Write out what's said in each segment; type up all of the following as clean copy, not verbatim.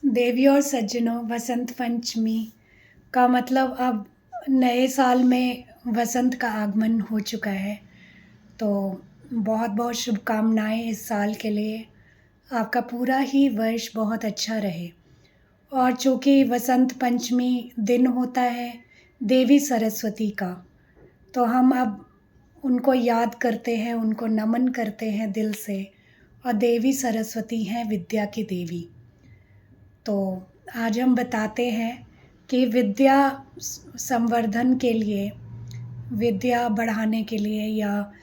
देवियों और सज्जनों, वसंत पंचमी का मतलब अब नए साल में वसंत का आगमन हो चुका है। तो बहुत बहुत शुभकामनाएं इस साल के लिए। आपका पूरा ही वर्ष बहुत अच्छा रहे। और चूँकि वसंत पंचमी दिन होता है देवी सरस्वती का, तो हम अब उनको याद करते हैं, उनको नमन करते हैं दिल से। और देवी सरस्वती हैं विद्या की देवी। तो आज हम बताते हैं कि विद्या संवर्धन के लिए, विद्या बढ़ाने के लिए, या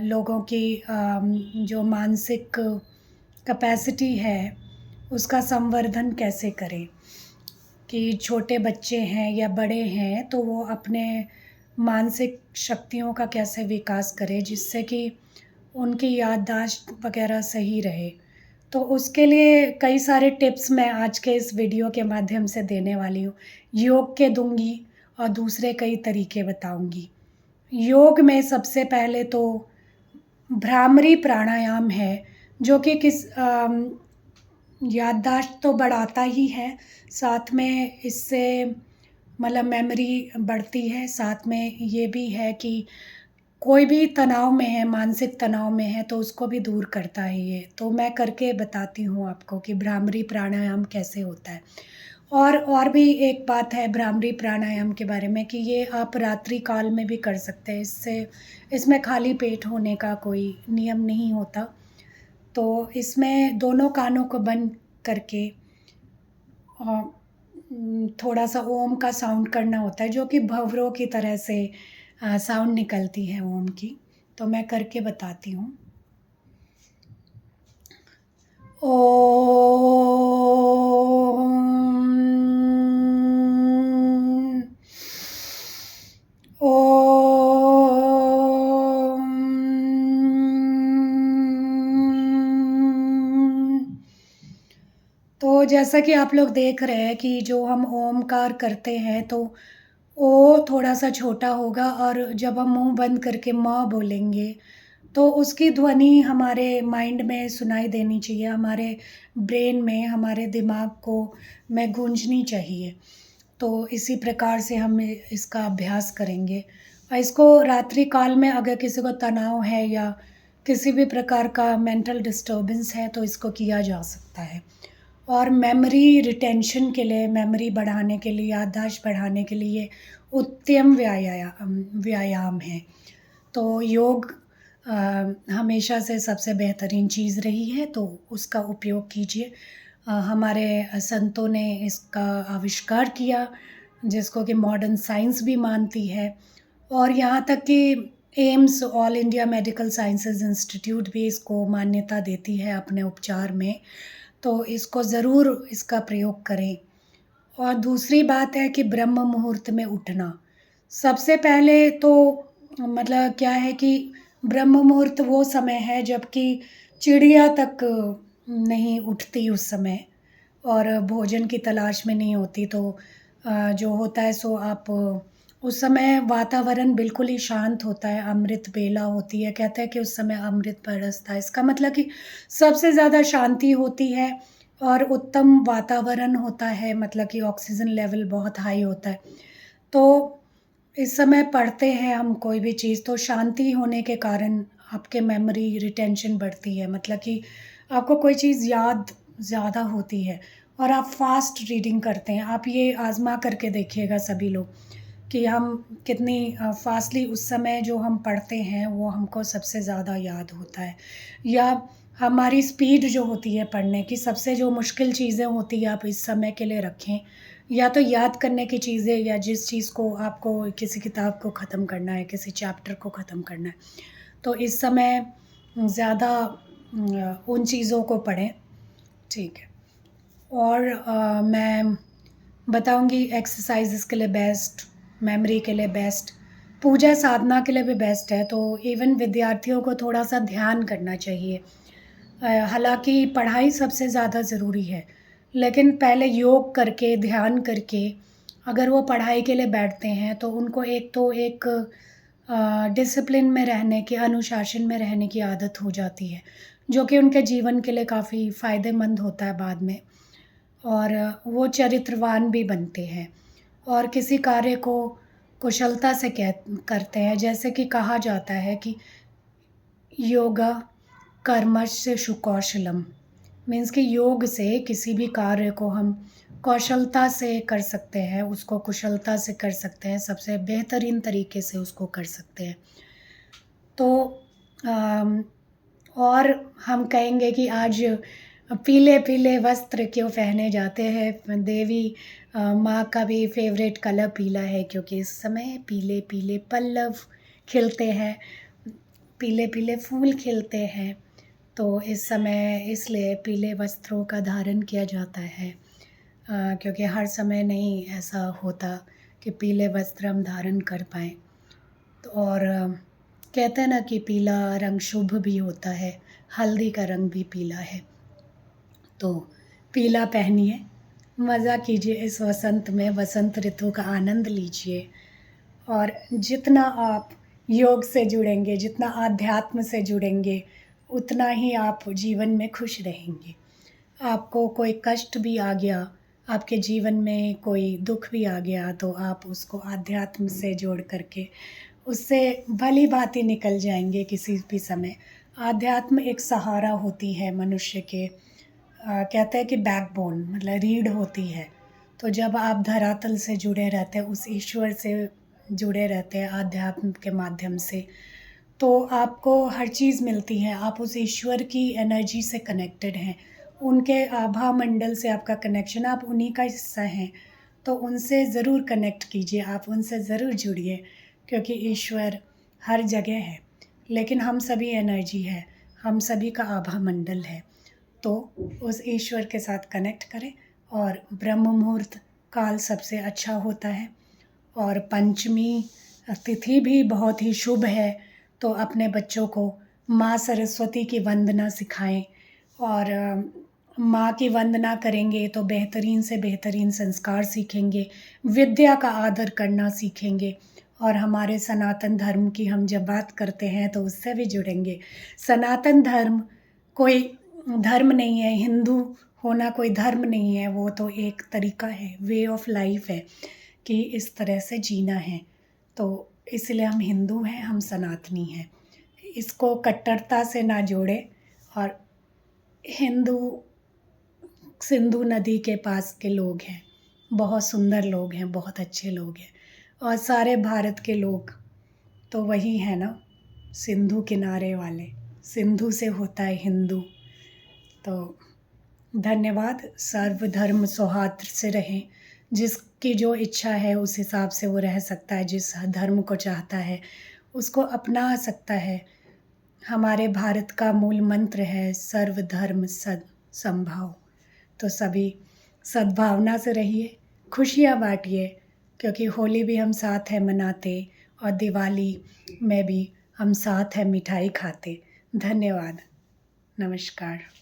लोगों की जो मानसिक कैपेसिटी है उसका संवर्धन कैसे करें। कि छोटे बच्चे हैं या बड़े हैं तो वो अपने मानसिक शक्तियों का कैसे विकास करें जिससे कि उनकी याददाश्त वगैरह सही रहे। तो उसके लिए कई सारे टिप्स मैं आज के इस वीडियो के माध्यम से देने वाली हूँ। योग के दूंगी और दूसरे कई तरीके बताऊंगी। योग में सबसे पहले तो भ्रामरी प्राणायाम है, जो कि याददाश्त तो बढ़ाता ही है, साथ में इससे मतलब मेमोरी बढ़ती है। साथ में ये भी है कि कोई भी तनाव में है, मानसिक तनाव में है, तो उसको भी दूर करता है ये। तो मैं करके बताती हूँ आपको कि भ्रामरी प्राणायाम कैसे होता है। और भी एक बात है भ्रामरी प्राणायाम के बारे में कि ये आप रात्रि काल में भी कर सकते हैं। इसमें खाली पेट होने का कोई नियम नहीं होता। तो इसमें दोनों कानों को बंद करके थोड़ा सा ओम का साउंड करना होता है, जो कि भंवरों की तरह से साउंड निकलती है ओम की। तो मैं करके बताती हूँ। ओम। ओम। तो जैसा कि आप लोग देख रहे हैं कि जो हम ओमकार करते हैं तो ओ थोड़ा सा छोटा होगा, और जब हम मुंह बंद करके म बोलेंगे तो उसकी ध्वनि हमारे माइंड में सुनाई देनी चाहिए, हमारे ब्रेन में, हमारे दिमाग को में गूंजनी चाहिए। तो इसी प्रकार से हम इसका अभ्यास करेंगे। और इसको रात्रि काल में अगर किसी को तनाव है या किसी भी प्रकार का मेंटल डिस्टर्बेंस है तो इसको किया जा सकता है। और मेमोरी रिटेंशन के लिए, मेमोरी बढ़ाने के लिए, याददाश्त बढ़ाने के लिए उत्तम व्यायाम है। तो योग हमेशा से सबसे बेहतरीन चीज़ रही है, तो उसका उपयोग कीजिए। हमारे संतों ने इसका आविष्कार किया, जिसको कि मॉडर्न साइंस भी मानती है। और यहाँ तक कि AIIMS, all India medical sciences institute भी इसको मान्यता देती है अपने उपचार में। तो इसको ज़रूर इसका प्रयोग करें। और दूसरी बात है कि ब्रह्म मुहूर्त में उठना। सबसे पहले तो मतलब क्या है कि ब्रह्म मुहूर्त वो समय है जबकि चिड़िया तक नहीं उठती उस समय, और भोजन की तलाश में नहीं होती। तो जो होता है सो आप उस समय वातावरण बिल्कुल ही शांत होता है, अमृत बेला होती है। कहते हैं कि उस समय अमृत बरसता है। इसका मतलब कि सबसे ज़्यादा शांति होती है और उत्तम वातावरण होता है, मतलब कि ऑक्सीजन लेवल बहुत हाई होता है। तो इस समय पढ़ते हैं हम कोई भी चीज़ तो शांति होने के कारण आपके मेमोरी रिटेंशन बढ़ती है, मतलब कि आपको कोई चीज़ याद ज़्यादा होती है और आप फास्ट रीडिंग करते हैं। आप ये आज़मा करके देखिएगा सभी लोग कि हम कितनी फास्टली उस समय जो हम पढ़ते हैं वो हमको सबसे ज़्यादा याद होता है। या हमारी स्पीड जो होती है पढ़ने की, सबसे जो मुश्किल चीज़ें होती है आप इस समय के लिए रखें। या तो याद करने की चीज़ें, या जिस चीज़ को आपको किसी किताब को ख़त्म करना है, किसी चैप्टर को ख़त्म करना है, तो इस समय ज़्यादा उन चीज़ों को पढ़ें। ठीक है। और मैं बताऊंगी एक्सरसाइजेस के लिए बेस्ट, मेमोरी के लिए बेस्ट, पूजा साधना के लिए भी बेस्ट है। तो इवन विद्यार्थियों को थोड़ा सा ध्यान करना चाहिए। हालांकि पढ़ाई सबसे ज़्यादा ज़रूरी है, लेकिन पहले योग करके, ध्यान करके अगर वो पढ़ाई के लिए बैठते हैं तो उनको एक डिसिप्लिन में रहने की, अनुशासन में रहने की आदत हो जाती है, जो कि उनके जीवन के लिए काफ़ी फ़ायदेमंद होता है बाद में। और वो चरित्रवान भी बनते हैं और किसी कार्य को कुशलता से करते हैं। जैसे कि कहा जाता है कि योगा कर्मस्य कौशलम, मीन्स कि योग से किसी भी कार्य को हम कौशलता से कर सकते हैं, उसको कुशलता से कर सकते हैं, सबसे बेहतरीन तरीके से उसको कर सकते हैं। तो अम, और हम कहेंगे कि आज पीले पीले वस्त्र क्यों पहने जाते हैं। देवी माँ का भी फेवरेट कलर पीला है, क्योंकि इस समय पीले पीले पल्लव खिलते हैं, पीले पीले फूल खिलते हैं। तो इस समय इसलिए पीले वस्त्रों का धारण किया जाता है, क्योंकि हर समय नहीं ऐसा होता कि पीले वस्त्र हम धारण कर पाएँ। तो और कहते हैं ना कि पीला रंग शुभ भी होता है, हल्दी का रंग भी पीला है। तो पीला पहनिए, मज़ा कीजिए इस वसंत में, वसंत ऋतु का आनंद लीजिए। और जितना आप योग से जुड़ेंगे, जितना आध्यात्म से जुड़ेंगे, उतना ही आप जीवन में खुश रहेंगे। आपको कोई कष्ट भी आ गया, आपके जीवन में कोई दुख भी आ गया, तो आप उसको आध्यात्म से जोड़ करके उससे भली भांति निकल जाएंगे किसी भी समय। आध्यात्म एक सहारा होती है मनुष्य के, कहते हैं कि बैकबोन मतलब रीढ़ होती है। तो जब आप धरातल से जुड़े रहते हैं, उस ईश्वर से जुड़े रहते हैं आध्यात्म के माध्यम से, तो आपको हर चीज़ मिलती है। आप उस ईश्वर की एनर्जी से कनेक्टेड हैं, उनके आभा मंडल से आपका कनेक्शन, आप उन्हीं का हिस्सा हैं। तो उनसे ज़रूर कनेक्ट कीजिए, आप उनसे ज़रूर जुड़िए, क्योंकि ईश्वर हर जगह है, लेकिन हम सभी एनर्जी है, हम सभी का आभा मंडल है। तो उस ईश्वर के साथ कनेक्ट करें। और ब्रह्म मुहूर्त काल सबसे अच्छा होता है, और पंचमी तिथि भी बहुत ही शुभ है। तो अपने बच्चों को माँ सरस्वती की वंदना सिखाएं, और माँ की वंदना करेंगे तो बेहतरीन से बेहतरीन संस्कार सीखेंगे, विद्या का आदर करना सीखेंगे। और हमारे सनातन धर्म की हम जब बात करते हैं तो उससे भी जुड़ेंगे। सनातन धर्म कोई धर्म नहीं है, हिंदू होना कोई धर्म नहीं है, वो तो एक तरीका है, वे ऑफ लाइफ है कि इस तरह से जीना है। तो इसलिए हम हिंदू हैं, हम सनातनी हैं। इसको कट्टरता से ना जोड़े। और हिंदू सिंधु नदी के पास के लोग हैं, बहुत सुंदर लोग हैं, बहुत अच्छे लोग हैं। और सारे भारत के लोग तो वही है ना, सिंधु किनारे वाले, सिंधु से होता है हिंदू। तो धन्यवाद। सर्वधर्म सौहार्द से रहें, जिसकी जो इच्छा है उस हिसाब से वो रह सकता है, जिस धर्म को चाहता है उसको अपना सकता है। हमारे भारत का मूल मंत्र है सर्वधर्म समभाव। तो सभी सद्भावना से रहिए, खुशियाँ बांटिए, क्योंकि होली भी हम साथ हैं मनाते, और दिवाली में भी हम साथ हैं मिठाई खाते। धन्यवाद। नमस्कार।